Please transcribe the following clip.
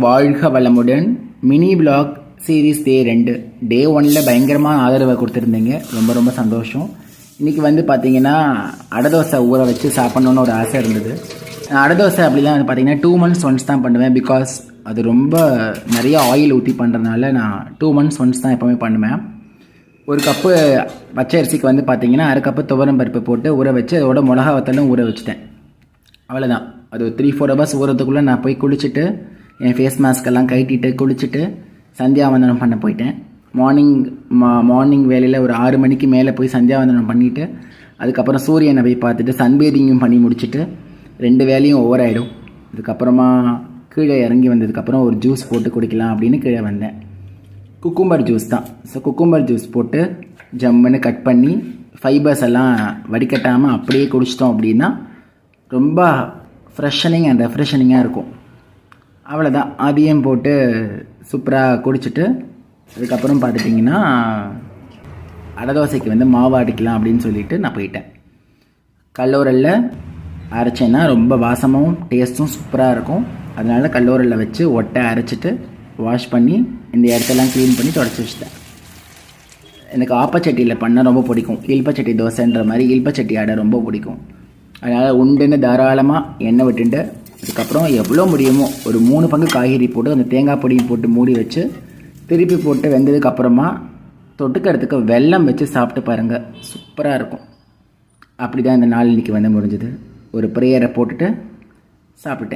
வாழ்க வளமுடன். Mini black series டே 2 டே 1ல் பயங்கரமாக ஆதரவை கொடுத்துருந்தீங்க. ரொம்ப ரொம்ப சந்தோஷம். இன்றைக்கி வந்து பார்த்தீங்கன்னா அடை தோசை ஊற வச்சு சாப்பிட்ணுன்னு ஒரு ஆசை இருந்தது. அடை தோசை அப்படிலாம் பார்த்தீங்கன்னா 2 months ஒன்ஸ் தான் பண்ணுவேன். பிகாஸ் அது ரொம்ப நிறைய ஆயில் ஊற்றி பண்ணுறதுனால நான் 2 months ஒன்ஸ் தான் எப்போவுமே பண்ணுவேன். ஒரு கப்பு பச்சை அரிசிக்கு வந்து பார்த்தீங்கன்னா 1/2 கப்பு துவரம் பருப்பு போட்டு ஊற வச்சு அதோட மிளகா வத்தலும் ஊற வச்சுட்டேன். அவ்வளோதான். அது 3-4 hours ஊறதுக்குள்ளே நான் போய் குளிச்சுட்டு என் ஃபேஸ் மாஸ்கெல்லாம் கட்டிட்டு குளிச்சுட்டு சந்தியாவந்தனம் பண்ண போயிட்டேன். மார்னிங் வேலையில் ஒரு 6 மணிக்கு மேலே போய் சந்தியாவந்தனம் பண்ணிவிட்டு அதுக்கப்புறம் சூரியனை போய் பார்த்துட்டு சன்பேதிங்கும் பண்ணி முடிச்சுட்டு 2 வேலையும் ஓவர் ஆகிடும். அதுக்கப்புறமா கீழே இறங்கி வந்ததுக்கப்புறம் ஒரு ஜூஸ் போட்டு குடிக்கலாம் அப்படின்னு கீழே வந்தேன். குக்கும்பர் ஜூஸ் தான். ஸோ குக்கும்பர் ஜூஸ் போட்டு ஜம்முன்னு கட் பண்ணி ஃபைபர்ஸ் எல்லாம் வடிகட்டாமல் அப்படியே குடிச்சிட்டோம் அப்படின்னா ரொம்ப ஃப்ரெஷனிங் அண்ட் ரெஃப்ரெஷனிங்காக இருக்கும். அவ்வளோதான். அதையும் போட்டு சூப்பராக குடிச்சிட்டு அதுக்கப்புறம் பார்த்துட்டிங்கன்னா அடை தோசைக்கு வந்து மாவு அடிக்கலாம் அப்படின்னு சொல்லிட்டு நான் போயிட்டேன். கல்லூரலில் அரைச்சேன்னா ரொம்ப வாசமாகவும் டேஸ்ட்டும் சூப்பராக இருக்கும். அதனால் கல்லூரலில் வச்சு ஒட்டை அரைச்சிட்டு வாஷ் பண்ணி இந்த இடத்தெல்லாம் க்ளீன் பண்ணி தொடச்சி வச்சுட்டேன். எனக்கு ஆப்பச்சட்டியில் பண்ணால் ரொம்ப பிடிக்கும். இல்பச்சட்டி தோசைன்ற மாதிரி இல்பச்சட்டி அடை ரொம்ப பிடிக்கும். அதனால் உண்டுன்னு தாராளமாக எண்ணெய் விட்டுட்டு அதுக்கப்புறம் எவ்வளோ முடியுமோ ஒரு 3 பங்கு காய்கறி போட்டு அந்த தேங்காய் பொடியும் போட்டு மூடி வச்சு திருப்பி போட்டு வெந்ததுக்கப்புறமா தொட்டுக்கிறதுக்கு வெல்லம் வச்சு சாப்பிட்டு பாருங்கள், சூப்பராக இருக்கும். அப்படி தான் இந்த நாள் இன்றைக்கி வந்து முடிஞ்சுது. ஒரு ப்ரேயரை போட்டுட்டு சாப்பிட்டேன்.